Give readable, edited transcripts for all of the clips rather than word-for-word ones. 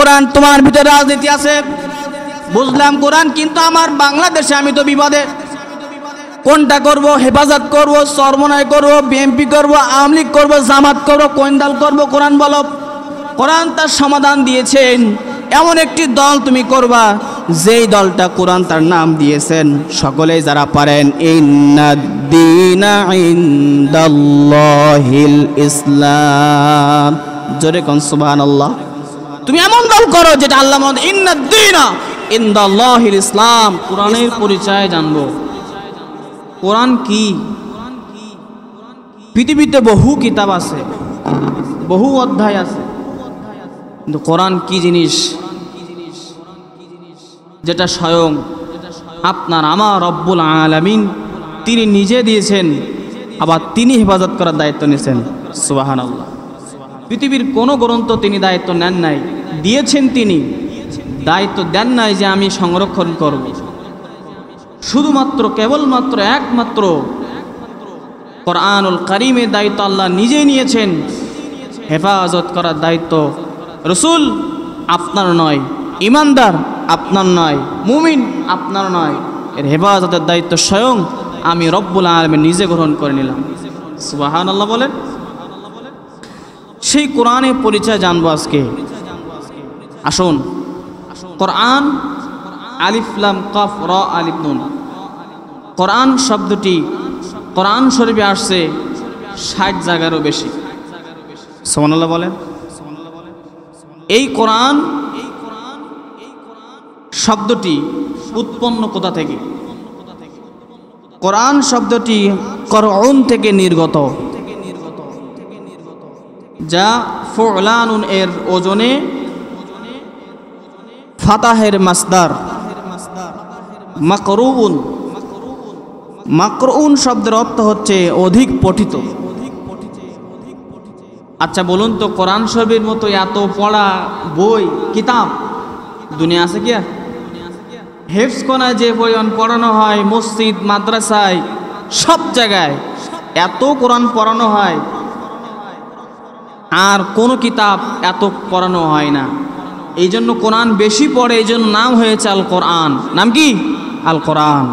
কোরআন তোমার ভিতরে রাজনীতি আছে, বুঝলাম কোরআন, কিন্তু আমার বাংলাদেশে আমি তো বিপদে। কোনটা করব? হেফাজত করব, চরমনাই করব, বিএনপি করব, আওয়ামী লীগ করব, জামাত করব, কোন দল করব? কোরআন বলো। কোরআন তার সমাধান দিয়েছেন, এমন একটি দল তুমি করবা যেই দলটা কোরআন তার নাম দিয়েছেন। সকলেই যারা পারেন ইন্নাদ-দীনা ইনদাল্লাহিল ইসলাম, জোরে কোন সুবহানাল্লাহ। তুমি এমন দল করো যেটা আল্লাহ বলেন ইন্নাদ-দীনা ইনদাল্লাহিল ইসলাম। কোরআনের পরিচয় জানবো। কোরআন কি? পৃথিবীতে বহু কিতাব আছে, বহু অধ্যায় আছে, কিন্তু কোরআন কি জিনিস? যেটা স্বয়ং আপনার আমার রব্বুল আলামিন তিনি নিজে দিয়েছেন, আবার তিনি হেফাজত করার দায়িত্ব নিয়েছেন। সুবহানাল্লাহ। পৃথিবীর কোনো গ্রন্থ তিনি দায়িত্ব নেন নাই, দিয়েছেন তিনি, দায়িত্ব দেন নাই যে আমি সংরক্ষণ করব। শুধুমাত্র কেবলমাত্র একমাত্র কোরআনুল কারীমের দায়িত্ব আল্লাহ নিজেই নিয়েছেন। হেফাজত করার দায়িত্ব রসুল আপনার নয়, ইমানদার আপনার নয়, মুমিন আপনার নয়, এর হেফাজতের দায়িত্ব স্বয়ং আমি রব্বুল আলামিন নিজে গ্রহণ করে নিলাম। সুবহানাল্লাহ বলেন। সেই কোরআনের পরিচয় জানবো আজকে। আসুন, কোরআন আলিফ লাম কাফ র আলিফ নুন। কোরআন শব্দটি কোরআন শরীফে আসছে 60 জায়গারও বেশি। সুবহানাল্লাহ বলেন। এই কোরআন শব্দটি উৎপন্ন কোথা থেকে? কোরআন শব্দটি করউন থেকে নির্গত, যা ফুলানুন এর ওজনে ফাতাহের মাসদার। মাকরুন, মাকরুন শব্দের অর্থ হচ্ছে অধিক পঠিত। আচ্ছা বলুন তো, কোরআন শরীফের মতো এত পড়া বই কিতাব দুনিয়া আছে কি? হেফজ কোনায় যে পরিমাণ পড়ানো হয়, মসজিদ মাদ্রাসায় সব জায়গায় এত কোরআন পড়ানো হয়, আর কোনো কিতাব এত পড়ানো হয় না। এই জন্য কোরআন বেশি পড়ে, এই জন্য নাম হয়েছে আল কোরআন। নাম কি? আল কোরআন।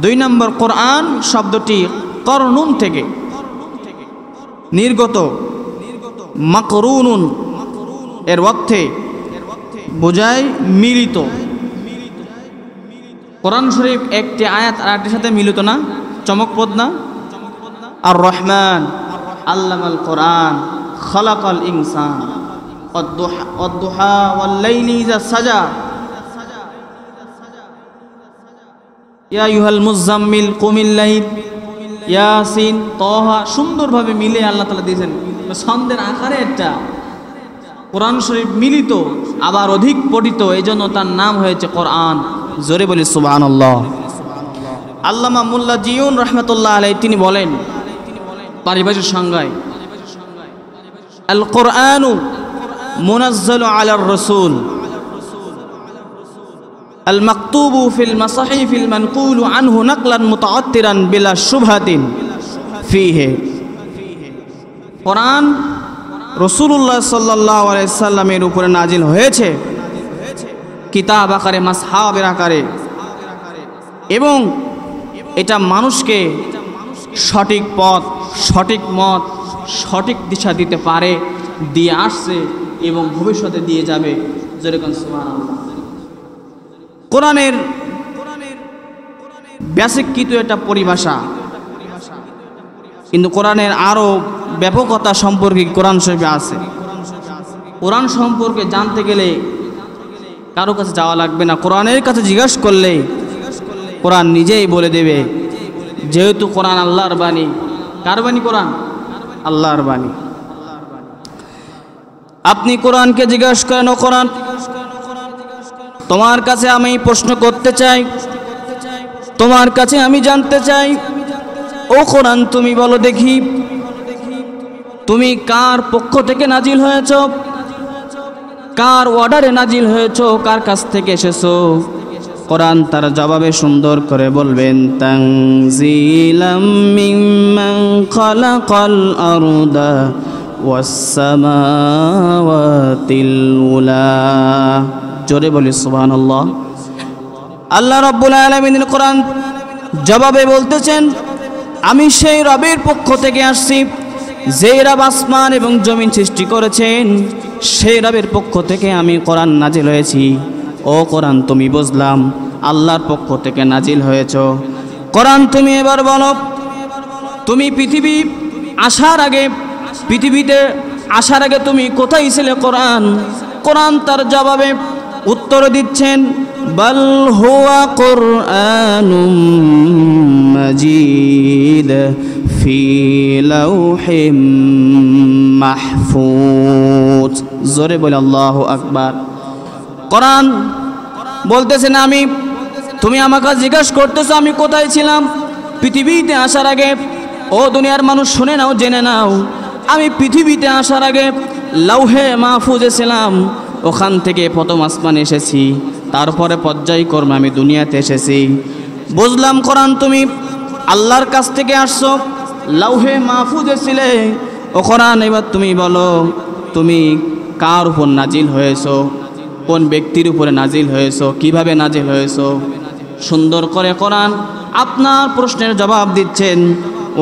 2 নম্বর, কোরআন শব্দটি করনুন থেকে নির্গত। মাকরুনুন এর অর্থে বোঝায় মিলিত। কোরআন শরীফ একটি আয়াত আর একটির সাথে মিলিত না, চমকপ্রদ না? আর রহমান আল্লামাল কোরআন খালাকাল ইনসান ওয়াদ-দুহা ওয়াল-লাইলি ইযা সাজা ইয়া আইয়ুহাল মুযাম্মিল কুমিল লাইল ইয়াসিন তাহা। সুন্দরভাবে মিলে আল্লাহ তাআলা দিয়েছেন, ছন্দের আকারে একটা কোরআন শরীফ মিলিত, আবার অধিক পঠিত, এই জন্য তার নাম হয়েছে কোরআন। জোরে বলি সুবহানাল্লাহ। আল্লামা মোল্লা জিয়ুন রহমতুল্লাহ আলাইহি তিনি বলেন পারিভাষিক সংজ্ঞায়, আল কোরআনু মুনাজ্জালু আলার রাসূল আল মাকতুবু ফিল মাসাহিফিল মানকুলু আনহু নাকলান মুতাআত্তিরান বিলা শুবহাতিন ফিহি। কোরআন রাসূলুল্লাহ সাল্লাল্লাহু আলাইহি সাল্লামের উপরে নাজিল হয়েছে কিতাব আকারে, মাসহাবের আকারে, এবং এটা মানুষকে সঠিক পথ, সঠিক মত, সঠিক দিশা দিতে পারে, দিয়ে আসছে এবং ভবিষ্যতে দিয়ে যাবে। যেরকম সুবহানাল্লাহ। কোরআনের বেসিক কিন্তু একটা পরিভাষা, কিন্তু কোরআনের আরো ব্যাপকতা সম্পর্কে কোরআন শরীফে আছে। কোরআন সম্পর্কে জানতে গেলে কারো কাছে যাওয়া লাগবে না, কোরআনের কাছে জিজ্ঞাসা করলে কোরআন নিজেই বলে দেবে। যেহেতু কোরআন আল্লাহর বাণী। কার বাণী? কোরআন আল্লাহর বাণী। আপনি কোরআনকে জিজ্ঞাসা করেন, ও কোরআন, তোমার কাছে আমি প্রশ্ন করতে চাই, তোমার কাছে আমি জানতে চাই, ও কোরআন তুমি বলো দেখি, তুমি কার পক্ষ থেকে নাজিল হয়েছ, কার অর্ডারে নাজিল হয়েছ, কার কাছ থেকে এসেছো? কোরআন তার জবাবে সুন্দর করে বলবেন, তানজিলাম মিম্মান খালাকাল আরদা ওয়াস-সামাওয়াতিল উলা। জোরে বলি সুবহানাল্লাহ। আল্লাহ রাব্বুল আলামিনের কোরআন জবাবে বলতেছেন, আমি সেই রবের পক্ষ থেকে আসছি যে রব আসমান এবং জমিন সৃষ্টি করেছেন, সেই রবের পক্ষ থেকে আমি কোরআন নাজিল হয়েছি। ও কোরআন, তুমি বুঝলাম আল্লাহর পক্ষ থেকে নাজিল হয়েছ। কোরআন তুমি এবার বলো, তুমি পৃথিবী আসার আগে, পৃথিবীতে আসার আগে তুমি কোথায় ছিলে কোরআন? কোরআন তার জবাবে উত্তর দিচ্ছেন, বাল হুয়া কুরআনুম মাজিদ ফি লাউহিম মাহফুজ। জোরে বলে আল্লাহু আকবার। কোরআন বলতেছেন, তুমি আমাকে জিজ্ঞাসা করতেছো আমি কোথায় ছিলাম পৃথিবীতে আসার আগে। ও দুনিয়ার মানুষ শুনে নাও, জেনে নাও, আমি পৃথিবীতে আসার আগে লাউহে মাহফুজে ছিলাম। ওখান থেকে প্রথম আসমানে এসেছি, তারপরে পর্যায়ক্রমে আমি দুনিয়াতে এসেছি। বুঝলাম কোরআন তুমি আল্লাহর কাছ থেকে আসছো, লাউহে মাহফুজে ছিলে। ও কোরআন, এবার তুমি বলো, তুমি কার উপর নাজিল হয়েছো? কোন ব্যক্তির উপরে নাজিল হয়েছো? কিভাবে নাজিল হয়েছো? সুন্দর করে কোরআন আপনার প্রশ্নের জবাব দিচ্ছেন।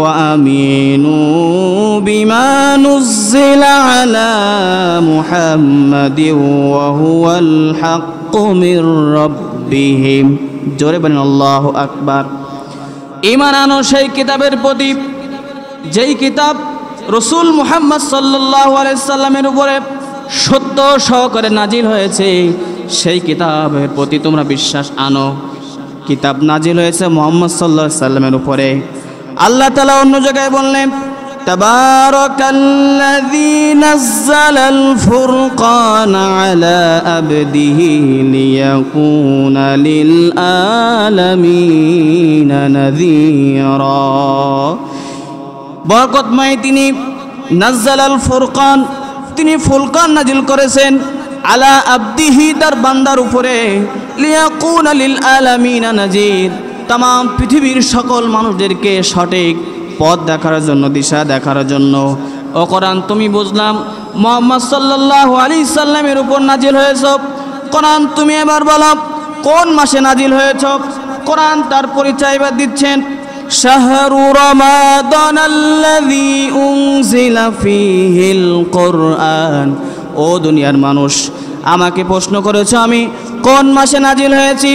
وآمنوا بما نزل على محمد وهو الحق من ربهم। জোরে বলেন আল্লাহু আকবার। ঈমান আনো সেই কিতাবের প্রতি যেই কিতাব রাসূল মুহাম্মদ সাল্লাল্লাহু আলাইহি সাল্লামের উপরে সত্য সহকারে নাজিল হয়েছে, সেই কিতাবের প্রতি তোমরা বিশ্বাস আনো। কিতাব নাজিল হয়েছে মুহাম্মদ সাল্লাল্লাহু আলাইহি সাল্লামের উপরে। আল্লাহ তাআলা অন্য জায়গায় বললেন, তাবারাকাল্লাযী নাযালাল ফুরকানা আলা আবদিহি লিয়াকুনা লিল আলামিনা নাযীরা। বরকতময় তিনি নাযালাল ফুরকান, তিনি ফুরকান নাজিল করেছেন আলা আবদিহি, তার বান্দার উপরে, লিয়াকুনা লিল আলামিনা নাযীর, তাম পৃথিবীর সকল মানুষদেরকে সঠিক পথ দেখার জন্য, দিশা দেখার জন্য। ও কোরআন তুমি বুঝলাম মুহাম্মদ সাল্লাল্লাহু আলাইহি সাল্লামের উপর নাজিল হয়েছ। কোরআন তুমি এবার বলো কোন মাসে নাজিল হয়েছ? কোরআন তার পরিচয় এবার দিচ্ছেন, শাহরু রমাদানাল্লাযী উনজিলা ফীহিল কুরআন। ও দুনিয়ার মানুষ, আমাকে প্রশ্ন করেছ আমি কোন মাসে নাজিল হয়েছি?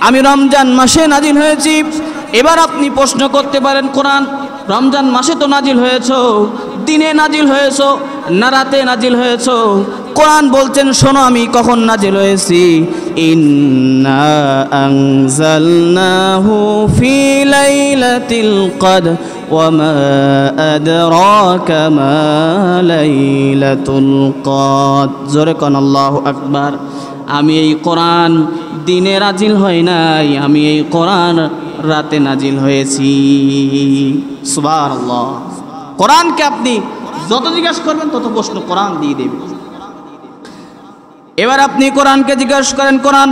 আমি রমজান মাসে নাজিল হয়েছি। এবার আপনি প্রশ্ন করতে পারেন, কোরআন রমজান মাসে তো নাজিল হয়েছ, দিনে নাজিল হয়েছ না রাতে নাজিল হয়েছ? কোরআন বলছেন, শোনো আমি কখন নাজিল হয়েছি। ইন্না আনজালনাহু ফি লাইলাতিল কদর ওয়া মা আদরাকা মা লাইলাতুল কদর। জোরে কোন আল্লাহু আকবার। আমি এই কোরআন দিনে নাজিল হয় নাই, আমি এই কোরআন রাতে নাজিল হয়েছি। সুবহানাল্লাহ। কোরআনকে আপনি যত জিজ্ঞাসা করবেন তত প্রশ্ন কোরআন দিয়ে দেবে। এবার আপনি কোরআনকে জিজ্ঞাসা করেন, কোরআন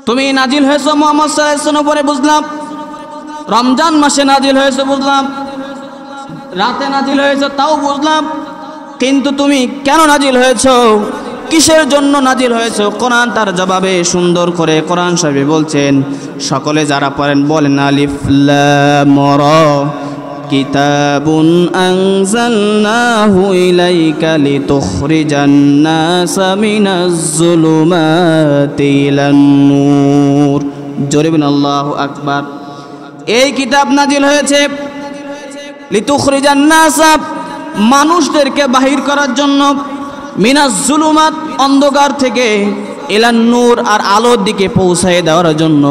তুমি নাজিল হয়েছো মুহাম্মদ সাল্লাল্লাহু আলাইহি ওয়াসাল্লামের উপরে, বুঝলাম রমজান মাসে নাজিল হয়েছে, বুঝলাম রাতে নাজিল হয়েছে, তাও বুঝলাম, কিন্তু তুমি কেন নাজিল হয়েছো? কিসের জন্য নাজিল হয়েছে? কোরআন তার জবাবে সুন্দর করে কোরআন শরীফে বলছেন, সকলে যারা পড়েন বলেন, আলিফ লাম রা কিতাবুন আনজালনাহু ইলাইকা লিতুখরিজান নাসা মিনাজ যুলুমাতি ইলান নূর। জোরে বলেন আল্লাহু আকবার। এই কিতাব নাজিল হয়েছে লিতুখরিজান নাসা, মানুষদেরকে বাহির করার জন্য, মিনাজ জুলুমাত অন্ধকার থেকে, ইলান নূর আর আলোর দিকে পৌঁছায় দেওয়ার জন্য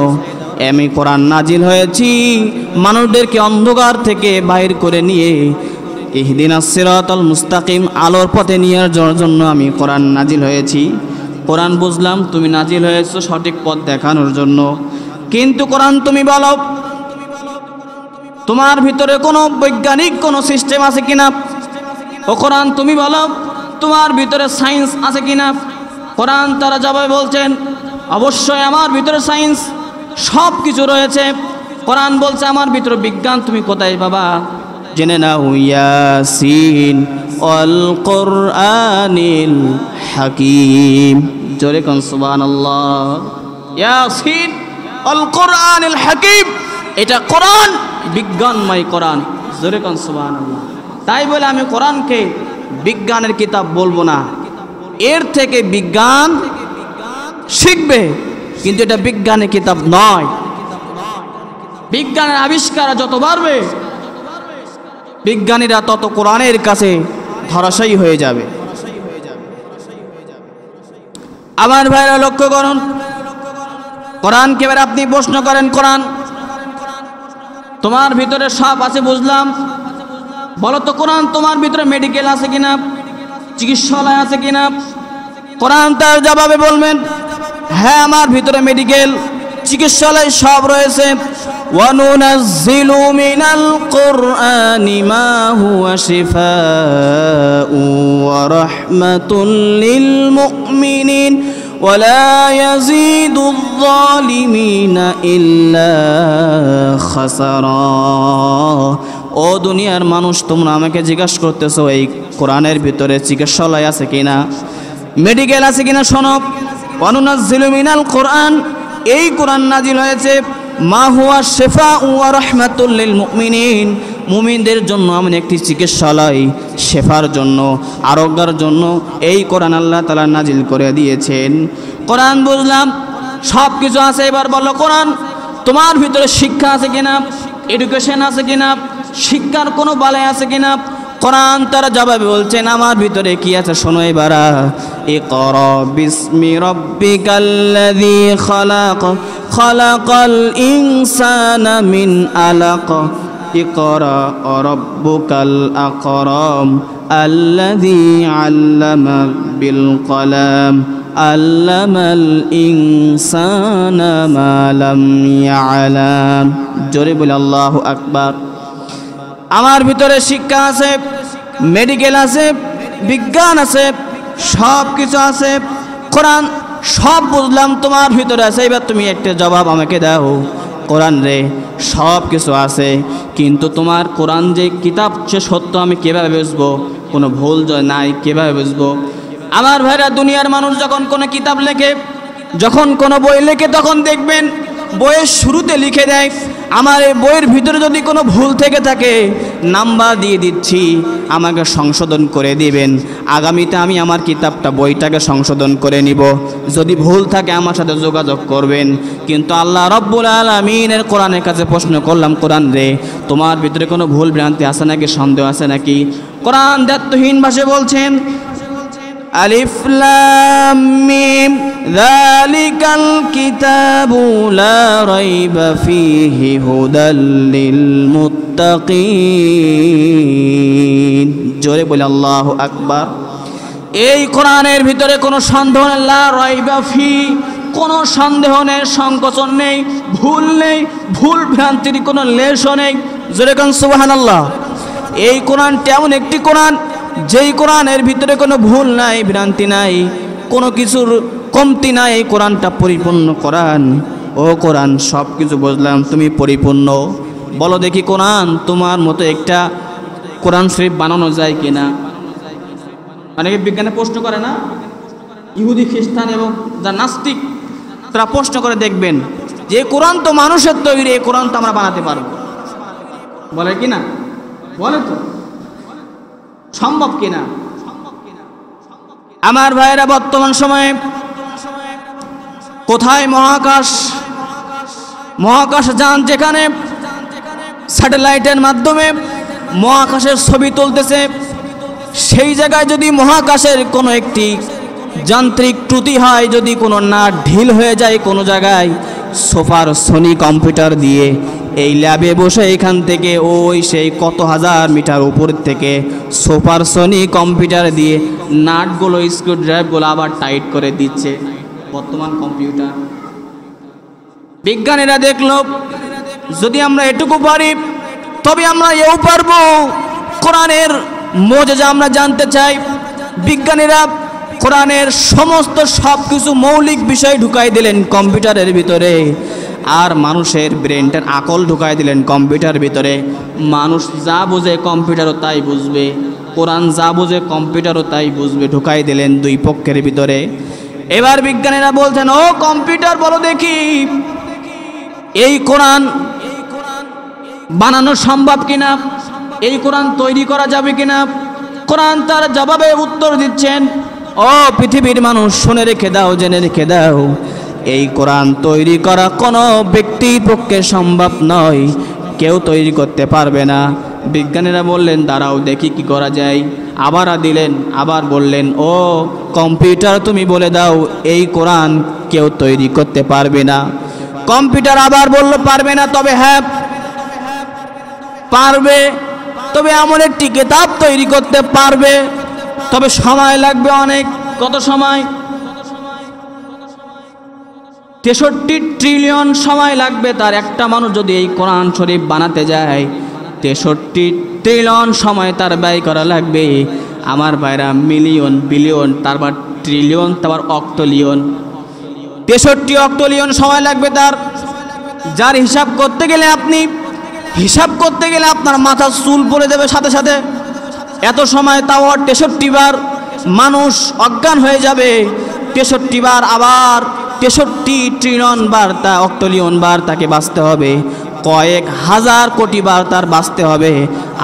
আমি কোরআন নাজিল হয়েছি, মানুষদেরকে অন্ধকার থেকে বাহির করে নিয়ে ইহদিনাস সিরাতাল মুস্তাকিম আলোর পথে নিয়ে যাওয়ার জন্য আমি কোরআন নাজিল হয়েছি। কোরআন বুঝলাম তুমি নাজিল হয়েছো সঠিক পথ দেখানোর জন্য, কিন্তু কোরআন তুমি বলো তোমার ভিতরে কোনো বৈজ্ঞানিক কোনো সিস্টেম আছে কিনা? ও কোরআন তুমি বলো তোমার ভিতরে সায়েন্স আছে কিনা? কোরআন তারা জবাবে বলছেন, অবশ্যই আমার ভিতরে সায়েন্স সব কিছু রয়েছে। কোরআন বলছে আমার ভিতরে বিজ্ঞান তুমি কোথায় পাবা? জেনে নাও ইয়াসিন ওয়াল কুরআনিল হাকিম। জোরে কোন সুবহানাল্লাহ। ইয়াসিন ওয়াল কুরআনিল হাকিম, এটা কোরআন বিজ্ঞানময় কোরআন। জোরে কোন সুবহানাল্লাহ। তাই বলে আমি কোরআনকে বিজ্ঞানের কিতাব বলবো না, এর থেকে বিজ্ঞান শিখবে, কিন্তু এটা বিজ্ঞানের কিতাব নয়। বিজ্ঞানের আবিষ্কার যত বাড়বে বিজ্ঞানীরা তত কোরআনের কাছে ধরাশায়ী হয়ে যাবে। আমার ভাইরা লক্ষ্য করুন, কোরআনকে এবার আপনি প্রশ্ন করেন, কোরআন তোমার ভিতরে সাপ আছে বুঝলাম, বলো তো কোরআন তোমার ভিতরে মেডিকেল আছে কিনা, চিকিৎসালয় আছে কিনা? কোরআন তার জবাবে বলবেন, হ্যাঁ আমার ভিতরে মেডিকেল চিকিৎসালয় সব রয়েছে। ওয়ানুনাজ্জিলু মিনাল কুরআনি মা হুয়া শিফাউ ওয়া রাহমাতুল লিল মুমিনিন ওয়া লা ইয়াজিদুয যালিমিনা ইল্লা খাসারা। ও দুনিয়ার মানুষ, তোমরা আমাকে জিজ্ঞাসা করতেছো এই কোরআনের ভিতরে চিকিৎসালয় আছে কিনা, মেডিকেল আছে কিনা? শোনো, ওয়ানুনাজ্জিলু মিনাল কুরআন, এই কোরআন নাজিল হয়েছে মা হুয়া শিফাউ ওয়া রাহমাতুল লিল মুমিনিন, মুমিনদের জন্য এমন একটি চিকিৎসালয়, শেফার জন্য, আরোগ্যের জন্য এই কোরআন আল্লাহ তাআলা নাজিল করে দিয়েছেন। কোরআন বুঝলাম সব কিছু আছে। এবার বলো কোরআন তোমার ভিতরে শিক্ষা আছে কিনা, এডুকেশন আছে কিনা, শিক্ষার কোনো বালাই আছে কিনা? কোরআন তার জবাবে বলছেন আমার ভিতরে কি আছে শোনো এবার। ইকরা বিসমি রাব্বিকাল্লাযী খালাক, খালাকাল ইনসানা মিন আলাক, ইকরা রাব্বুকাল আকরাম, আল্লাযী আল্লামা বিল কলাম, আল্লামাল ইনসানা মা লাম ইয়ালাম। জোরে বলে আল্লাহু আকবার। আমার ভিতরে শিক্ষা আছে, মেডিকেল আছে, বিজ্ঞান আছে, সব কিছু আছে। কোরআন সব বুঝলাম তোমার ভিতরে আছে। এবার তুমি একটা জবাব আমাকে দাও, কোরআন রে সব কিছু আছে, কিন্তু তোমার কোরআন যে কিতাব সে সত্য আমি কীভাবে বুঝবো? কোনো ভুল নাই কীভাবে বুঝবো? আমার ভাইরা, দুনিয়ার মানুষ যখন কোনো কিতাব লেখে, যখন কোনো বই লেখে, তখন দেখবেন বইয়ের শুরুতে লিখে দেয় আমার এই বইয়ের ভিতরে যদি কোনো ভুল থেকে থাকে নাম্বার দিয়ে দিচ্ছি, আমাকে সংশোধন করে দিবেন, আগামীতে আমি আমার কিতাবটা বইটাকে সংশোধন করে নিব, যদি ভুল থাকে আমার সাথে যোগাযোগ করবেন। কিন্তু আল্লাহ রব্বুল আলামিনের কোরআনের কাছে প্রশ্ন করলাম, কোরআন রে তোমার ভিতরে কোনো ভুল ভ্রান্তি আছে নাকি, সন্দেহ আছে নাকি? কোরআন দায়িত্বহীন ভাষায় বলছেন আলিফ লাম মিম যালিকাল কিতাবু লা রাইবা ফীহি হুদাল লিল মুত্তাকিন। জোরে বলে আল্লাহু আকবার। এই কোরআনের ভিতরে কোনো সন্দেহ নেই, লা রাইবা ফী, কোনো সন্দেহ নেই, সংকোচন নেই, ভুল নেই, ভুল ভ্রান্তির কোনো লেশও নেই। জোরে কোন সুবহানাল্লাহ। এই কোরআনটা এমন একটি কোরআন যেই কোরআনের ভিতরে কোনো ভুল নাই, ভ্রান্তি নাই, কোনো কিছুর কমতি নাই। এই কোরআনটা পরিপূর্ণ কোরআন। ও কোরআন সব কিছু বুঝলাম, তুমি পরিপূর্ণ, বলো দেখি কোরআন তোমার মতো একটা কোরআন শরীফ বানানো যায় কিনা? অনেকে বিজ্ঞানে প্রশ্ন করে না, ইহুদি খ্রিস্টান এবং যা নাস্তিক তারা প্রশ্ন করে দেখবেন যে কোরআন তো মানুষের তৈরি, এই কোরআন তো আমরা বানাতে পারবো, বলে কি না? বলে তো, সম্ভব কিনা? আমার ভাইয়েরা, বর্তমান সময়ে কোথায় মহাকাশ যান, যেখানে স্যাটেলাইটের মাধ্যমে মহাকাশের ছবি তুলতেছে, সেই জায়গায় যদি মহাকাশের কোনো একটি যান্ত্রিক ত্রুটি হয়, যদি কোনো নাট ঢিল হয়ে যায় কোনো জায়গায়, সুপার সনি কম্পিউটার দিয়ে এই ল্যাবে বসে এখান থেকে ওই সেই কত হাজার মিটার উপর থেকে সুপার সনি কম্পিউটার দিয়ে নাটগুলো, স্ক্রু ড্রাইভগুলো আবার টাইট করে দিচ্ছে বর্তমান কম্পিউটার। বিজ্ঞানীরা দেখলো যদি আমরা এটুকু পারি তবে আমরা এও পারবো। কোরআনের মুজিজা আমরা জানতে চাই। বিজ্ঞানীরা কোরআনের সমস্ত সব কিছু মৌলিক বিষয় ঢুকাই দিলেন কম্পিউটারের ভিতরে। আর মানুষের ব্রেনটার আকল ঢুকাই দিলেন কম্পিউটার ভিতরে। মানুষ যা বোঝে কম্পিউটারও তাই বুঝবে, কোরআন যা বোঝে কম্পিউটারও তাই বুঝবে, ঢুকাই দিলেন দুই পক্ষের ভিতরে। এবার বিজ্ঞানীরা বলছেন, ও কম্পিউটার বলো দেখি এই কোরআন বানানো সম্ভব কিনা, এই কোরআন তৈরি করা যাবে কিনা। কোরআন তার জবাবে উত্তর দিচ্ছেন, ও পৃথিবীর মানুষ শুনে রেখে দাও, জেনে রেখে দাও, এই কোরআন তৈরি করা কোনো ব্যক্তির পক্ষে সম্ভব নয়, কেউ তৈরি করতে পারবে না। বিজ্ঞানীরা বললেন, দাঁড়াও দেখি কি করা যায়। আবার দিলেন, আবার বললেন, ও কম্পিউটার তুমি বলে দাও এই কোরআন কেউ তৈরি করতে পারবে না। কম্পিউটার আবার বলল, পারবে না, তবে হ্যাঁ পারবে, তবে এমন একটি কিতাব তৈরি করতে পারবে, তবে সময় লাগবে অনেক। কত সময়? 63 ট্রিলিয়ন সময় লাগবে তার। একটা মানুষ যদি এই কোরআন শরীফ বানাতে যায় 63 ট্রিলিয়ন সময় তার ব্যয় করা লাগবে। আমার ভাইরা, মিলিয়ন, বিলিয়ন, তারপর ট্রিলিয়ন, তারপর অক্টোলিয়ন, 63 অক্টোলিয়ন সময় লাগবে তার। যার হিসাব করতে গেলে আপনার মাথার চুল পড়ে দেবে সাথে সাথে। এত সময়, তাও 63 বার মানুষ অজ্ঞান হয়ে যাবে। 63 বার, আবার 63 ট্রিলিয়ন বার তা অক্টোলিয়ন বার তাকে বাঁচতে হবে। কয়েক হাজার কোটি বার তার বাঁচতে হবে,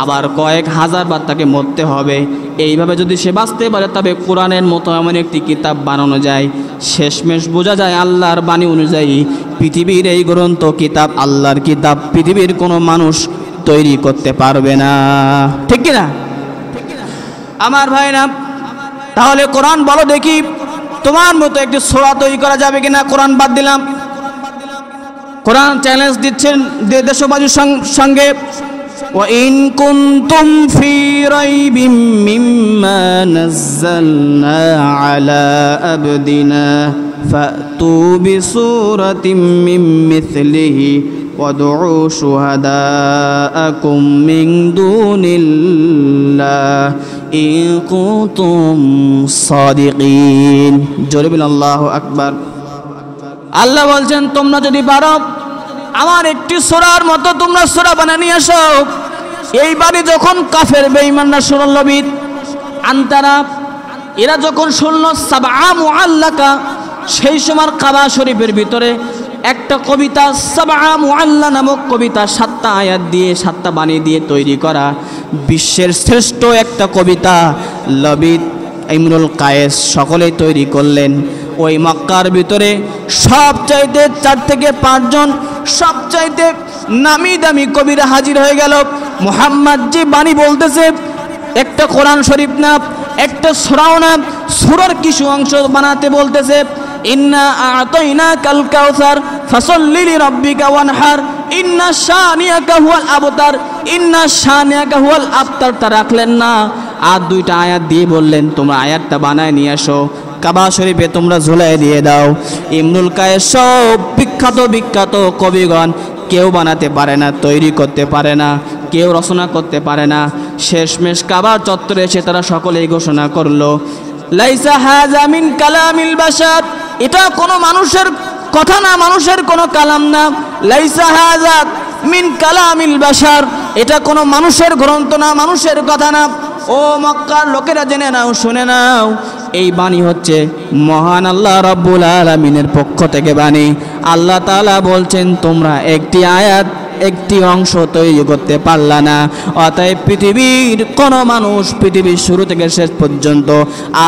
আবার কয়েক হাজার বার তাকে মরতে হবে। এইভাবে যদি সে বাঁচতে পারে তবে কোরআনের মতো এমন একটি কিতাব বানানো যায়। শেষমেশ বোঝা যায় আল্লাহর বাণী অনুযায়ী পৃথিবীর এই গ্রন্থ কিতাব আল্লাহর কিতাব পৃথিবীর কোনো মানুষ তৈরি করতে পারবে না। ঠিক কিনা আমার ভাইরা? তাহলে কোরআন বলো দেখি তোমার মতো একটি সূরা তৈরি করা যাবে কিনা। কোরআন বাদ দিলাম। কোরআন চ্যালেঞ্জ দিচ্ছেন দেশবাসীর সঙ্গে, وَإِن كُنتُمْ فِي رَيْبٍ مِّمَّا نَزَّلْنَا عَلَى عَبْدِنَا فَأْتُوا بِسُورَةٍ مِّن مِّثْلِهِ وَادْعُوا شُهَدَاءَكُم مِّن دُونِ اللَّهِ إِن كُنتُمْ صَادِقِينَ। জোরে বলেন আল্লাহু আকবার। আল্লাহ বলছেন, তোমরা যদি পারো আমার একটি সূরার মতো তোমরা সূরা বানিয়ে নিয়ে আসো। এইবারে যখন কাফের বেঈমানরা শুনল বিদ আনতারা, এরা যখন শুনল সাবআ মুআল্লাকা, সেই সময় কাবা শরীফের ভিতরে একটা কবিতা সাবআ মুআল্লা নামক কবিতা 7টা আয়াত দিয়ে 7টা বাণী দিয়ে তৈরি করা বিশ্বের শ্রেষ্ঠ একটা কবিতা লবিদ ইমরুল কায়েস সকলেই তৈরি করলেন। ওই মক্কার ভিতরে সবচাইতে 4 থেকে 5 জন সবচাইতে নামি দামি কবিরা হাজির হয়ে গেল। মুহাম্মদ যে বাণী বলতেছে একটা কোরআন শরীফ না, একটা সূরাও না, সূরার কিছু অংশ বানাতে বলতেছে। ইন্না আ'তাইনাকাল কাউসার ফাসাল্লি লিরাব্বিকা ওয়ানহার ইন্না শানিয়াকা হুয়াল আবতার ইন্না শানিয়াকা হুয়াল আবতার। তা রাখলেন না, আর 2টা আয়াত দিয়ে বললেন তোমরা আয়াতটা বানায় নিয়ে আসো, কাবা শরীফে তোমরা ঝুলাই দিয়ে দাও। ইমরুল কায়েস সব বিখ্যাত কবিগণ কেউ বানাতে পারে না, তৈরি করতে পারে না, কেউ রচনা করতে পারে না। শেষমেশ কাবার চত্বরে এসে তারা সকলেই ঘোষণা করলো, লাইসা হাযা মিন কালামিল বাশার, এটা কোনো মানুষের কথা না, মানুষের কোনো কালাম না। লাইসা হাযা মিন কালামিল বাশার, এটা কোনো মানুষের গ্রন্থ না, মানুষের কথা না। ও মক্কার লোকেরা জেনে নাও, শুনে নাও, এই বাণী হচ্ছে মহান আল্লাহ রাব্বুল আলামিনের পক্ষ থেকে বাণী। আল্লাহ তাআলা বলছেন তোমরা একটি আয়াত একটি অংশ তৈরি করতে পারলা না, অতএব পৃথিবীর কোনো মানুষ পৃথিবীর শুরু থেকে শেষ পর্যন্ত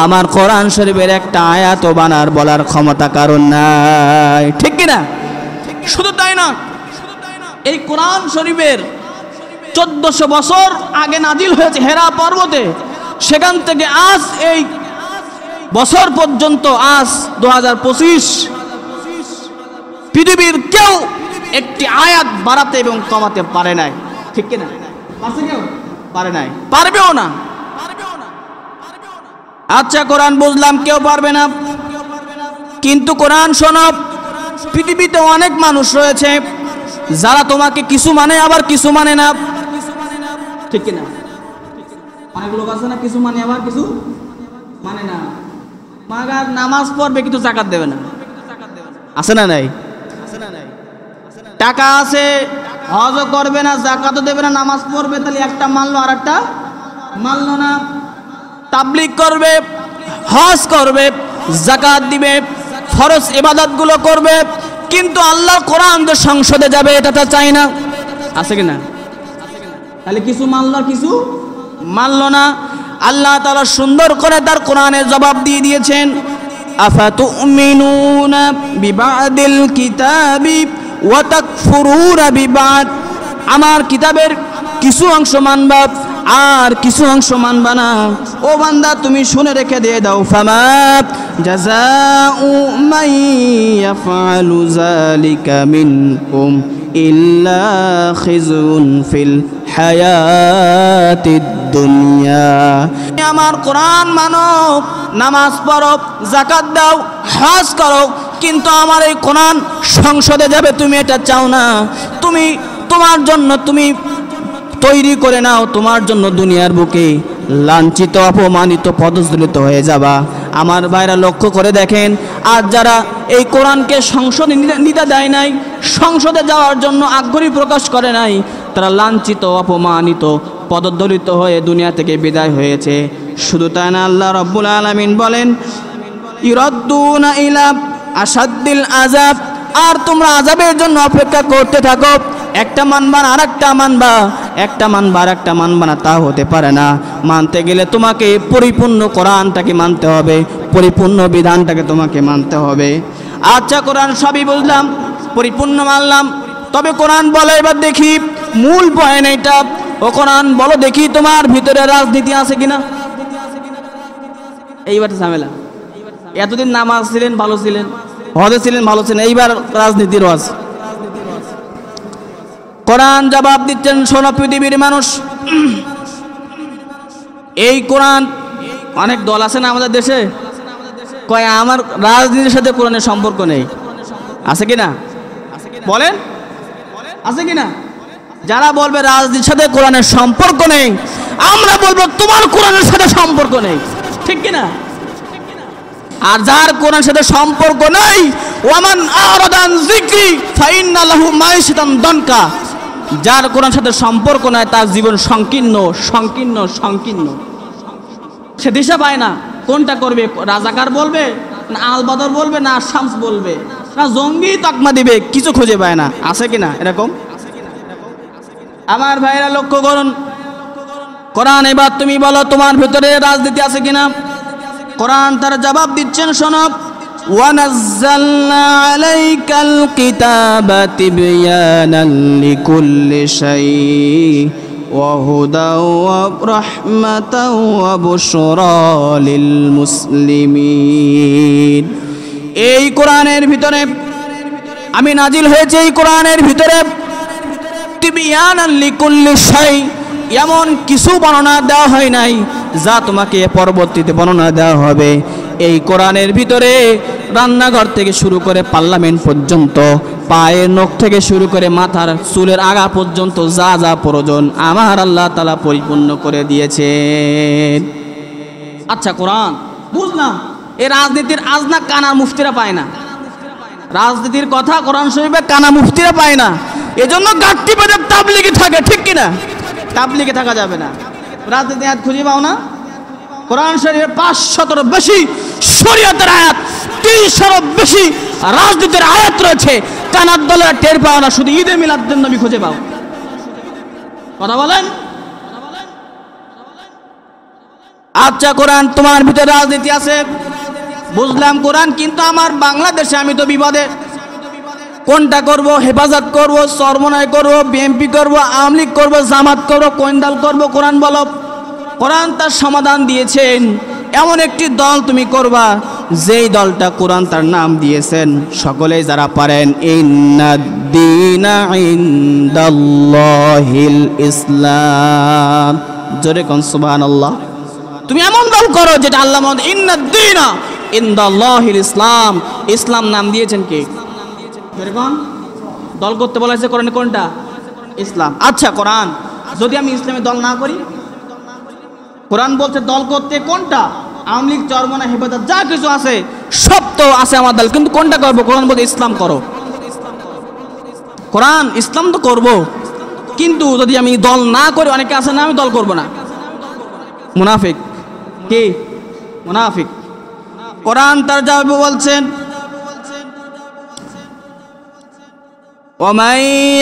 আমার কোরআন শরীফের একটা আয়াতও বানার বলার ক্ষমতা কারণ নাই। ঠিক কিনা? শুধু তাই না, এই কোরআন শরীফের 1400 বছর আগে নাজিল হয়েছে হেরা পর্বতে। সেখান থেকে আজ এই বছর পর্যন্ত, আজ 2025, পৃথিবীর কেউ একটি আয়াত বাড়াতে এবং কমাতে পারে নাই। ঠিক কিনা? পারছে কেউ? পারে নাই, পারবেও না। আচ্ছা কোরআন বুঝলাম কেউ পারবে না, কিন্তু কোরআন শোনো, পৃথিবীতে অনেক মানুষ রয়েছে যারা তোমাকে কিছু মানে আবার কিছু মানে না। ঠিক কিনা? অনেক লোক আছে না, কিছু মানে আবার কিছু মানে না। মাগার নামাজ পড়বে কিন্তু যাকাত দেবে না, আছে না নাই? টাকা আছে, হজও করবে না, যাকাতও দেবে না, নামাজ পড়বে, তাহলে একটা মানলো আর একটা মানলো না। তাবলীগ করবে, হজ করবে, যাকাত দিবে, ফরজ ইবাদতগুলো করবে, কিন্তু আল্লাহর কোরআন যে সংসদে যাবে এটা তো চাই না। আছে কি না? তাহলে কিছু মানলো আর কিছু মানলো না। আল্লাহ তাআলা সুন্দর করে তার কোরআনের জবাব দিয়ে দিয়েছেন, আফাতুমিনুনা বিবাদিল কিতাবি ওয়া তাকফুরুনা বিবাদ। আমার কিতাবের কিছু অংশ মানবা আর কিছু অংশ মানবা না। ও বান্দা তুমি শুনে রেখে দিয়ে দাও, ফামা জাযাউ মান ইয়াফআলু যালিকা মিনকুম ইল্লা খিজুন ফিল হায়াতিদ দুনিয়া। আমার কোরআন মানো, নামাজ পড়ো, যাকাত দাও, হজ করো, কিন্তু আমার এই কোরআন সংসদে যাবে তুমি এটা চাও না। তুমি তোমার জন্য তুমি তৈরি করে নাও, তোমার জন্য দুনিয়ার বুকে লাঞ্ছিত, অপমানিত, পদদলিত হয়ে যাবা। আমার ভাইরা লক্ষ্য করে দেখেন, আর যারা এই কোরআনকে সংসদে নিতে দেয় নাই, সংসদে যাওয়ার জন্য আগ্রহী প্রকাশ করে নাই, তারা লাঞ্ছিত, অপমানিত, পদদলিত হয়ে দুনিয়া থেকে বিদায় হয়েছে। শুধু তাই না, আল্লাহ রাব্বুল আলামিন বলেন, ইরাদ্দুনা ইলা আশাদ্দিল আযাব। আর তোমরা আযাবের জন্য অপেক্ষা করতে থাকো, একটা মানবা আর একটা মানবা, একটা মানবা আর একটা মানবা না, তা হতে পারে না। মানতে গেলে তোমাকে পরিপূর্ণ কোরআনটাকে মানতে হবে, পরিপূর্ণ বিধানটাকে তোমাকে মানতে হবে। আচ্ছা, কোরআন সবই বুঝলাম, পরিপূর্ণ মানলাম, তবে কোরআন বলে এবার দেখি মূল পয়েন্ট এটা। ও কোরআন বলো দেখি তোমার ভিতরে রাজনীতি আছে কিনা। এইবার ঝামেলা। এতদিন নামাজ ছিলেন, ভালো ছিলেন, হজে ছিলেন, ভালো ছিলেন, এইবার রাজনীতির ওয়াজ। কোরআন জবাব দিচ্ছেন, শোনো পৃথিবীর মানুষ, এই কোরআন, অনেক দল আছে না আমাদের দেশে, কয় আমার রাজনীতির সাথে কোরআনের সম্পর্ক নেই। আছে কি না? বলেন, আছে কি না? যারা বলবে রাজনীতির সাথে কোরআনের সম্পর্ক নেই, আমরা বলবো তোমার কোরআনের সাথে সম্পর্ক নেই, ঠিক কি না? আর যার কোরআনের সাথে সম্পর্ক নেই, ওয়ামান আরাদান যিকরি ফাইন্না লাহু মাইশাতান দনকা, যার কোরআনের সাথে সম্পর্ক নাই তার জীবন সংকীর্ণ সংকীর্ণ সংকীর্ণ। সে দিশা পায় না কোনটা করবে, রাজাকার বলবে না আলবাদর বলবে না শামস বলবে না জঙ্গি তকমা দিবে, কিছু খুঁজে পায় না। আছে কিনা এরকম? আমার ভাইরা লক্ষ্য করুন, কোরআন এবার তুমি বলো তোমার ভিতরে রাজনীতি আছে কিনা। কোরআন তার জবাব দিচ্ছেন, শোনো, ওয়ানাজ্জালনা আলাইকাল কিতাবা তিবয়ানাল লিকুল্লি শাই ওয়া হুদাও ওয়া রাহমাতাও ওয়া বুশরা লিল মুসলিমিন। এই কোরআনের ভিতরে আমি নাজিল হয়েছে, এই কোরআনের ভিতরে তিবয়ানাল লিকুল্লি শাই, এমন কিছু বর্ণনা দেওয়া হয় নাই যা তোমাকে পরবর্তীতে বর্ণনা দেওয়া হবে। এই কোরআনের ভিতরে রান্নাঘর থেকে শুরু করে পার্লামেন্ট পর্যন্ত, পায়ের নখ থেকে শুরু করে মাথার চুলের আগা পর্যন্ত যা যা প্রয়োজন আমার আল্লাহ তাআলা পরিপূর্ণ করে দিয়েছেন। আচ্ছা, কোরআন বুঝলাম, এই রাজনীতির আজনা কানা মুফতিরা পায় না, রাজনীতির কথা কোরআন শরীফে কানা মুফতিরা পায় না, এজন্য গাঁটটি বেঁধে তাবলীগে থাকে, ঠিক কিনা? তাবলীগে থাকা যাবে না। রাজনীতি আয়াত খুঁজে পাও না? কোরআন শরীফে 500-এর বেশি শরীয়তের আয়াত, 30-এরও বেশি রাজনীতির আয়াত রয়েছে। কানার দলের টের পাও না, শুধু ঈদে মিলাদুন নবী খুঁজে পাও। কথা বলেন। আচ্ছা, কোরআন তোমার ভিতরে রাজনীতি আছে বুঝলাম কোরআন, কিন্তু আমার বাংলাদেশে আমি তো বিপদে। কোনটা করব? হেফাজত করব, চরমনাই করব, বিএনপি করব, আওয়ামী লীগ করব, জামাত করব, কোন দল করব? কোরআন বলো। কোরআন তার সমাধান দিয়েছেন, এমন একটি দল তুমি করবা যেই দলটা কোরআন তার নাম দিয়েছেন, সকলেই যারা পারেন, ইন্নাদ-দীনা ইনদাল্লাহিল ইসলাম। জোরে কোন সুবহানাল্লাহ। তুমি এমন দল করো যেটা আল্লাহ ইন্নাদ-দীনা ইনদাল্লাহিল ইসলাম, ইসলাম নাম দিয়েছেন কে? এরকম দল করতে বলা হয়েছে কোরআনে, কোনটা? ইসলাম। আচ্ছা, কোরআন যদি আমি ইসলামে দল না করি, কোরআন বলছে দল করতে, কোনটা? আওয়ামী লীগ, চরমনা, হেফাজত যা কিছু আছে সব তো আছে আমার দল, কিন্তু কোনটা করবো? কোরআন বলছে ইসলাম করো। কোরআন ইসলাম তো করব, কিন্তু যদি আমি দল না করি, অনেকে আছে না আমি দল করব না, মুনাফিক। কি মুনাফিক? কোরআন তার জবাবে বলছেন وَمَن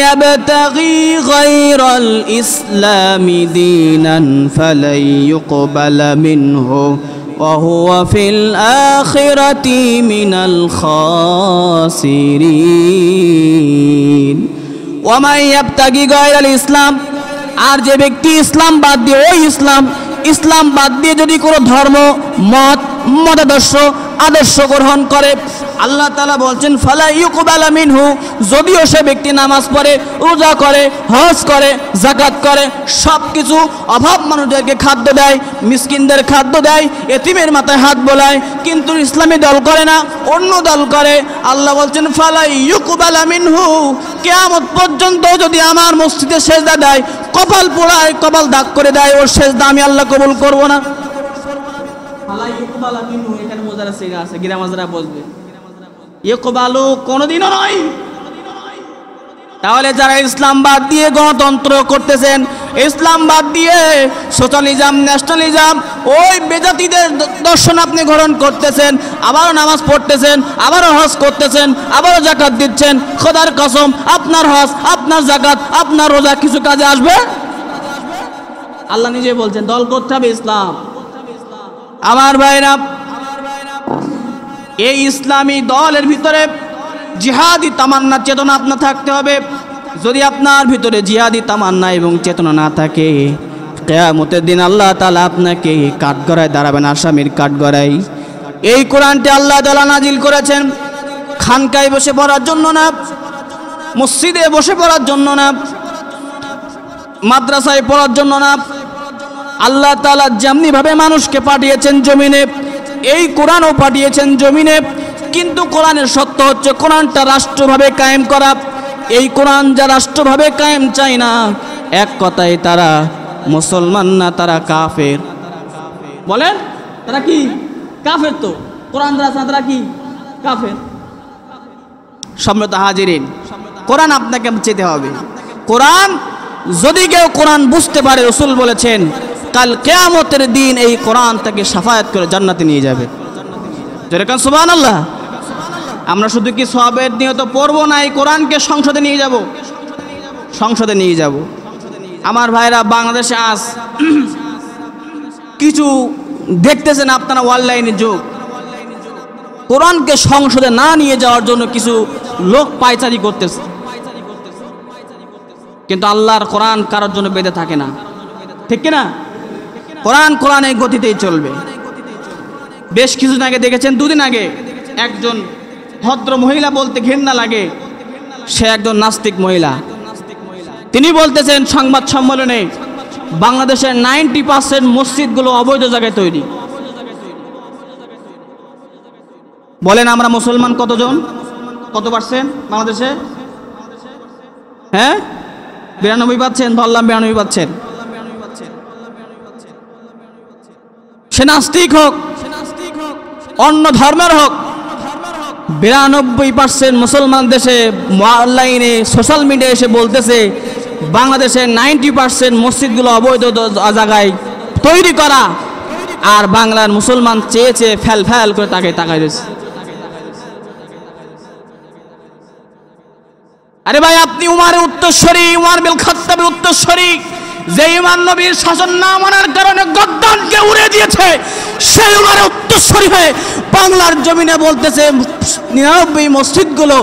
يَبْتَغِي غَيْرَ الْإِسْلَامِ دِينًا فَلَن يُقْبَلَ مِنْهُ وَهُوَ فِي الْآخِرَةِ مِنَ الْخَاسِرِينَ وَمَن يَبْتَغِي غَيْرَ الْإِسْلَامِ, আর যে ব্যক্তি ইসলাম বাদ দিয়ে, ওই ইসলাম বাদ দিয়ে যদি কোনো ধর্ম, আদর্শ গ্রহণ করে, আল্লাহ তাআলা বলছেন ফালা ইউকবালা মিনহু, যদিও সে ব্যক্তি নামাজ পড়ে, রোজা করে, হজ করে, যাকাত করে, সব কিছু, অভাব মানুষদেরকে খাদ্য দেয়, মিসকিনদের খাদ্য দেয়, এতিমের মাথায় হাত বোলায়, কিন্তু ইসলামী দল করে না, অন্য দল করে, আল্লাহ বলছেন ফালা ইউকবালা মিনহু, কিয়ামত পর্যন্ত যদি আমার মসজিদে সেজদা দেয়, কপাল পোড়ায়, কপাল দাগ করে দেয়, ওর সেজদা আমি আল্লাহ কবুল করব না। ফালা ইউকবালা মিনহু, এখানে মোজারা সিগা আছে, গিরামাজরা বলবে ইকবালু, কোনোদিনও নয়। তাহলে যারা ইসলাম বাদ দিয়ে গণতন্ত্র করতেছেন, ইসলাম বাদ দিয়ে সোশ্যালিজম, ন্যাশনালিজম, ওই বেজাতিদের দর্শন আপনি গ্রহণ করতেছেন, আবারও নামাজ পড়তেছেন, আবারও হজ করতেছেন, আবারও যাকাত দিচ্ছেন, খোদার কসম আপনার হজ, আপনার যাকাত, আপনার রোজা কিছু কাজে আসবে? আল্লাহ নিজে বলছেন দল করতে হবে ইসলাম। আমার ভাইরা, এই ইসলামী দলের ভিতরে জিহাদি তামান্না, চেতনা আপনার থাকতে হবে। যদি আপনার ভিতরে জিহাদি তামান্না এবং চেতনা না থাকে, কিয়ামতের দিন আল্লাহ তাআলা আপনাকে কাঠগড়ায় দাঁড়াবেন, আসামির কাঠগড়ায়। এই কোরআনটি আল্লাহ তাআলা নাজিল করেছেন খানকায় বসে পড়ার জন্য না, মসজিদে বসে পড়ার জন্য না, মাদ্রাসায় পড়ার জন্য না। আল্লাহ তাআলা যেমনিভাবে মানুষকে পাঠিয়েছেন জমিনে, এই কোরআনও পাঠিয়েছেন জমিনে। কিন্তু কোরআনের সত্য হচ্ছে কোরআনটা রাষ্ট্রভাবে কায়েম করা। এই কোরআন যা রাষ্ট্রভাবে কায়েম চায় না, এক কথায় তারা মুসলমান না, তারা কাফের। বলেন তারা কি কাফের? তো কোরআন যারা আছে তারা কি কাফের? সম্মানিত হাজিরিন, কোরআন আপনাকে চেতে হবে। কোরআন যদি কেউ কোরআন বুঝতে পারে, রাসূল বলেছেন কাল কিয়ামতের দিন এই কোরআন তাকে শাফায়াত করে জান্নাতে নিয়ে যাবে। যেরকম সুবহানাল্লাহ। আমরা শুধু কি সওয়াবের নিয়ত পড়বো না, এই কোরআনকে সংসদে নিয়ে যাব, সংসদে নিয়ে যাব। আমার ভাইরা, বাংলাদেশে আজ কিছু দেখতেছেন আপনারা, অনলাইনে যুগ, কোরআনকে সংসদে না নিয়ে যাওয়ার জন্য কিছু লোক পায়চারি করতেছে। কিন্তু আল্লাহর কোরআন কারোর জন্য বেঁধে থাকে না, ঠিক কিনা? কোরআন এই গতিতেই চলবে। বেশ কিছুদিন আগে দেখেছেন, দুদিন আগে একজন ভদ্র মহিলা, বলতে ঘেন্না লাগে, সে একজন নাস্তিক মহিলা, তিনি বলতেছেন সংবাদ সম্মেলনে বাংলাদেশের 90% মসজিদগুলো অবৈধ জায়গায় তৈরি। বলেন আমরা মুসলমান কতজন, কত পার্সেন্ট বাংলাদেশে? হ্যাঁ 92%, ধরলাম 92%। সে নাস্তিক হোক, অন্য ধর্মের হোক, 92% মুসলমান দেশে অনলাইনে সোশ্যাল মিডিয়া এসে বলতেছে বাংলাদেশের 90% মসজিদগুলো অবৈধ জায়গায় তৈরি করা, আর বাংলার মুসলমান চেয়ে চেয়ে ফ্যাল ফ্যাল করে তাকে তাকায় রয়েছে। আরে ভাই, আপনি উমারের উত্তরসূরি, উমর বিন খাত্তাবের উত্তরসূরি, যে ইমাম নবীর শাসন না মানার কারণে গদ্দানকে উড়ে দিয়েছে, সেই উমারের উত্তরসূরি হয়ে বাংলার জমিনে বলতেছে 99 মসজিদগুলো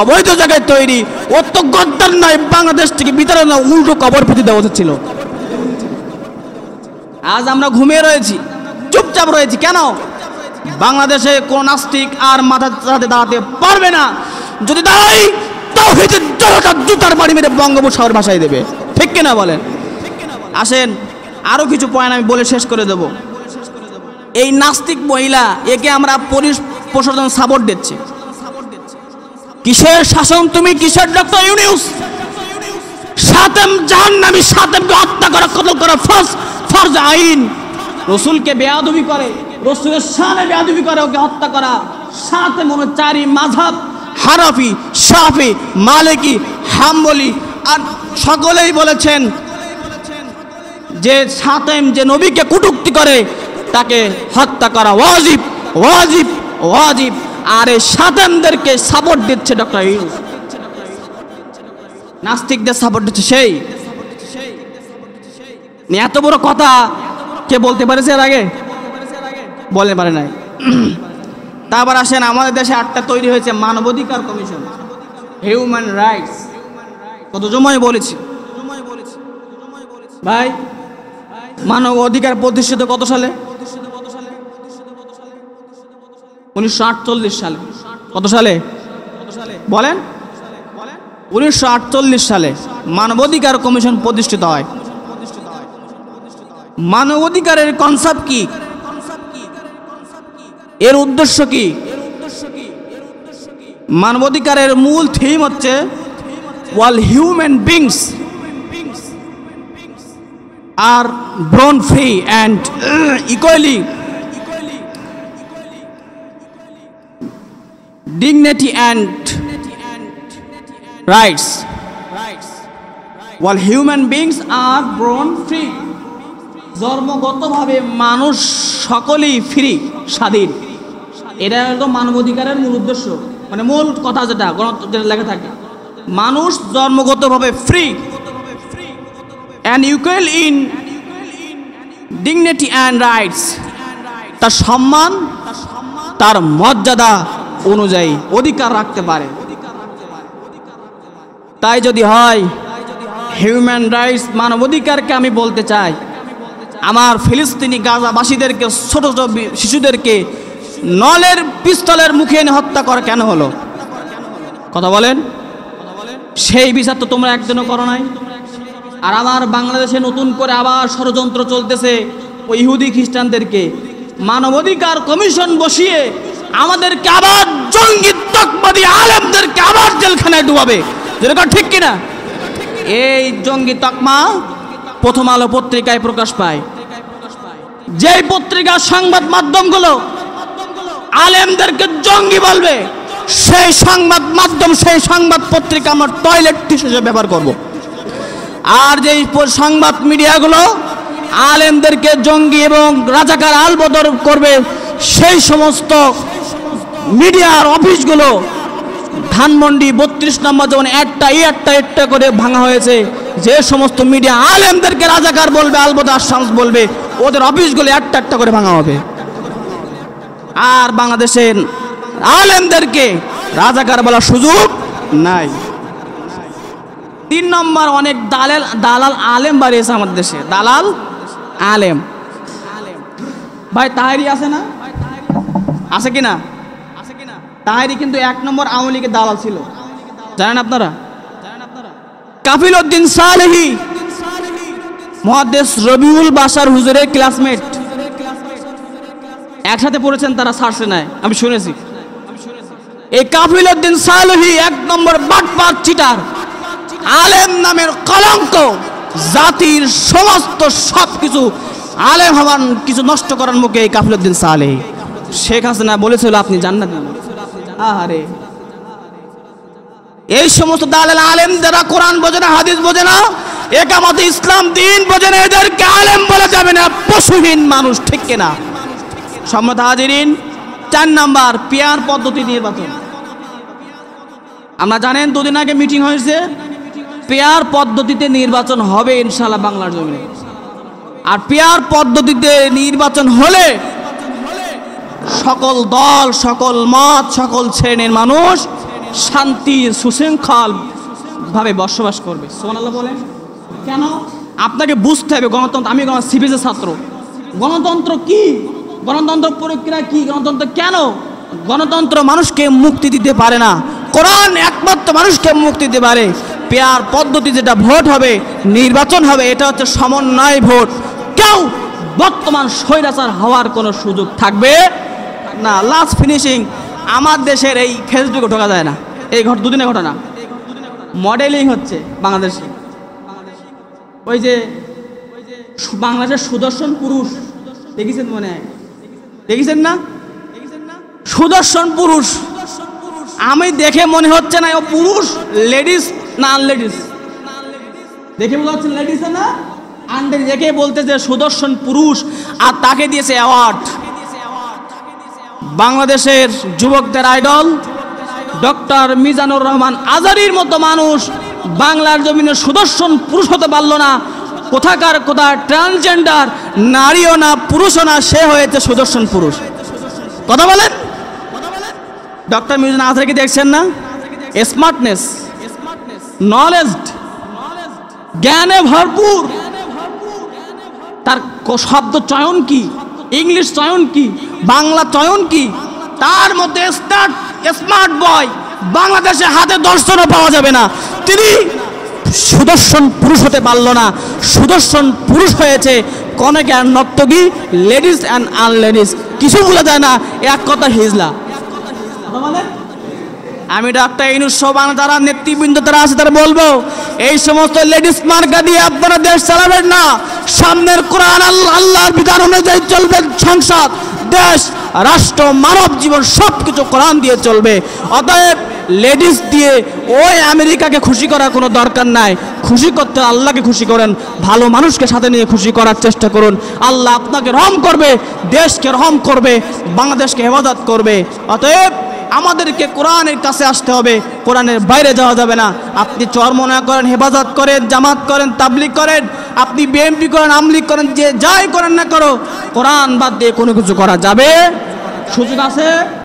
অবৈধ জায়গায় তৈরি। ও তো গদ্দার নয়, বাংলাদেশ থেকে বিতাড়ন না, উল্টো কবর পেতে দেওয়া ছিল। আজ আমরা ঘুমিয়ে রয়েছি, চুপচাপ রয়েছি। কেন? বাংলাদেশে কোন নাস্তিক আর মাথার সাথে দাঁড়াতে পারবে না। যদি দাঁড়াই, তাওহীদের জনতা জুতার বাড়ি মেরে বঙ্গোপসাগর ভাসাই দেবে, ঠিক কিনা বলেন? আসেন আরো কিছু পয়েন্ট আমি বলে শেষ করে দেব। এই নাস্তিক মহিলা, একে আমরা প্রশাসন সাপোর্ট দিচ্ছে। কিসের শাসন তুমি, কিসের ডক্টর ইউনূস? সাতেম জাহান্নামী, সাতেমকে হত্যা করা, কতল করা ফরজ আইন। রাসূলকে বেয়াদবি করে, রাসূলের শানে বেয়াদবি করে, ওকে হত্যা করা। সাতেম হলো 4 মাযহাব, হানাফি, শাফি, মালিকি, হাম্বলি আর সকলেই বলেছেন যে সাতেম যে নবীকে কটূক্তি করে তাকে হত্যা করা ওয়াজিব ওয়াজিব ওয়াজিব। আর এই সাতেমদেরকে সাপোর্ট দিচ্ছে ডক্টর ইউনূস, নাস্তিকদের সাপোর্ট দিচ্ছে সেই। এত বড় কথা কে বলতে পারেছে এর আগে? বলতে পারে নাই। তারপর আসেন আমাদের দেশে 8টা তৈরি হয়েছে মানবাধিকার কমিশন, হিউম্যান রাইটস। কত সময় বলেছি ভাই, মানব অধিকার প্রতিষ্ঠিত কত সালে? 1948 সালে। কত সালে বলেন? 1948 সালে মানবাধিকার কমিশন প্রতিষ্ঠিত হয়। মানবাধিকারের কনসেপ্ট কি? এর উদ্দেশ্য কি? মানবাধিকারের মূল থিম হচ্ছে all human beings are born free and equally dignity and rights. All human beings are born free. জন্মগতভাবে মানুষ সকলেই ফ্রি, স্বাধীন। এটা হলো মানবাধিকারের মূল উদ্দেশ্য, মানে মূল কথা যেটা যেটা লেখা থাকে, মানুষ জন্মগতভাবে free and equal in dignity and rights, তার সম্মান তার মর্যাদা অনুযায়ী অধিকার রাখতে পারে। তাই যদি হয় হিউম্যান রাইটস মানবাধিকারকে আমি বলতে চাই, আমার ফিলিস্তিনি গাজাবাসীদেরকে ছোট ছোট শিশুদেরকে নলের পিস্তলের মুখে এনে হত্যা করা কেন হলো? কথা বলেন। সেই বিচার তো তোমরা একদিনও করো নাই। আর আমার বাংলাদেশে নতুন করে আবার ষড়যন্ত্র চলতেছে ওই ইহুদি খ্রিস্টানদেরকে মানবাধিকার কমিশন বসিয়ে আমাদেরকে আবার জঙ্গি তকবাদী আলেমদেরকে আবার জেলখানায় ডুবাবে। যেরকম ঠিক কিনা? এই জঙ্গি তকমা প্রথম আলো পত্রিকায় প্রকাশ পায়, যেই পত্রিকা সংবাদ মাধ্যমগুলো আলেমদেরকে জঙ্গি বলবে, সেই সংবাদ মাধ্যম সেই সংবাদ পত্রিকা আমার টয়লেট টিস্যু হিসেবে ব্যবহার করব। আর যেই সংবাদ মিডিয়াগুলো আলেমদেরকে জঙ্গি এবং রাজাকার আলবদর করবে, সেই সমস্ত মিডিয়ার অফিসগুলো ধানমন্ডি 32 নম্বর যেমন একটা করে ভাঙা হয়েছে, যে সমস্ত মিডিয়া আলেমদেরকে রাজাকার বলবে, আলবদর শামস বলবে, ওদের অফিসগুলো একটা করে ভাঙা হবে। আর বাংলাদেশের আলেমদেরকে রাজাকার বলার সুযোগ নাই। 3 নম্বর, অনেক দালাল আলেম বাড়িয়েছে আমাদের দেশে, দালাল আলেম। ভাই তাহেরি আছে না? আছে কিনা? তাহেরি কিন্তু 1 নম্বর আওয়ামী লীগের দালাল ছিল, জানেন আপনারা? কাফিল উদ্দিন সালেহী মুহাদ্দিস রবিউল বাশার হুজুরের ক্লাসমেট, একসাথে পড়েছেন তারা, ছাড়ছে নাই, আমি শুনেছি। এই কাফিল উদ্দিন সালেহী 1 নম্বর বাটপার, চিটার, আলেম নামের কলঙ্ক, জাতির সমস্ত সবকিছু আলেম হওয়ার কিছু নষ্ট করার মুখে এই কাফিল উদ্দিন সালেহী। শেখ হাসিনা বলেছিল আপনি জান্নাত পাবেন। আহারে, এই সমস্ত দালাল আলেম যারা কোরআন বোঝে না, হাদিস বোঝে না, একামত ইসলাম দিন বোঝে না, এদেরকে আলেম বলা যাবে না, পশুহীন মানুষ, ঠিক কিনা? সম্মত হাজিরিন, 4 নম্বর পিয়ার পদ্ধতি নির্বাচন। আমরা জানেন 2 দিন আগে মিটিং হয়েছে, পেয়ার পদ্ধতিতে নির্বাচন হবে ইনশাআল্লাহ বাংলার জমিনে। আর পেয়ার পদ্ধতিতে নির্বাচন হলে সকল দল, সকল মত, সকল শ্রেণীর মানুষ শান্তি সুশৃঙ্খল ভাবে বসবাস করবে। সুবহানাল্লাহ বলেন। কেন? আপনাকে বুঝতে হবে গণতন্ত্র। আমি সিভিজের ছাত্র। গণতন্ত্র কি? গণতন্ত্র প্রক্রিয়া কি? গণতন্ত্র কেন? গণতন্ত্র মানুষকে মুক্তি দিতে পারে না, কোরআন একমাত্র মানুষকে মুক্তি দিতে পারে। পেয়ার পদ্ধতি যেটা ভোট হবে, নির্বাচন হবে, এটা হচ্ছে সমন্বয় ভোট। কেউ বর্তমান স্বৈরাচার হওয়ার কোনো সুযোগ থাকবে না। লাস্ট ফিনিশিং, আমার দেশের এই ফেসবুকে ঢোকা যায় না, এই 2 দিনের ঘটনা। মডেলিং হচ্ছে বাংলাদেশে, ওই যে বাংলাদেশের সুদর্শন পুরুষ দেখেছেন, মনে হয় দেখেছেন না? সুদর্শন পুরুষ, আমি দেখে মনে হচ্ছে না ও পুরুষ, লেডিস না আনলেডিস? দেখে বোঝা যাচ্ছে লেডিস না আনলেডিস। একে বলতে যে সুদর্শন পুরুষ, আর তাকে দিয়েছে অ্যাওয়ার্ড। বাংলাদেশের যুবকদের আইডল ডক্টর মিজানুর রহমান আজারির মতো মানুষ বাংলার জমিনে সুদর্শন পুরুষ হতে পারল না। কোথাকার কোথায় ট্রান্সজেন্ডার, নারীও না পুরুষও না, সে হয়েছে সুদর্শন পুরুষ। কথা বলেন। ডক্টর মিজানুর আজারিকে দেখছেন না? স্মার্টনেস, নলেজ, জ্ঞানে ভরপুর। তার শব্দ চয়ন কি, ইংলিশ চয়ন কি, বাংলা চয়ন কি, তার মধ্যে স্মার্ট বয় বাংলাদেশে হাতে দর্শনও পাওয়া যাবে না। তিনি সুদর্শন পুরুষ হতে পারল না, সুদর্শন পুরুষ হয়েছে কনেকে আর নর্তকী, লেডিস অ্যান্ড আনলেডিস। কিছু বলে যায় না, এক কথা হিজলা। আমি ডাক্তার ইউনূস সহ যারা নেতৃবৃন্দ তারা আছে তারা বলবো, এই সমস্ত লেডিস মার্কা দিয়ে আপনারা দেশ চালাবেন না। সামনের কোরআন আল্লাহর বিধান অনুযায়ী চলবে সংসদ, দেশ, রাষ্ট্র, মানব জীবন সবকিছু কোরআন দিয়ে চলবে। অতএব লেডিস দিয়ে ওই আমেরিকাকে খুশি করার কোনো দরকার নাই। খুশি করতে আল্লাহকে খুশি করেন, ভালো মানুষকে সাথে নিয়ে খুশি করার চেষ্টা করুন। আল্লাহ আপনাকে রহম করবে, দেশকে রহম করবে, বাংলাদেশকে হেফাজত করবে। অতএব আমাদেরকে কোরআনের কাছে আসতে হবে, কোরআনের বাইরে যাওয়া যাবে না। আপনি চরমনা করেন, হেফাজত করেন, জামাত করেন, তাবলিগ করেন, আপনি বিএনপি করেন, আমলিগ করেন, যে যাই করেন না করো, কোরআন বাদ দিয়ে কোনো কিছু করা যাবে? সুযোগ আছে?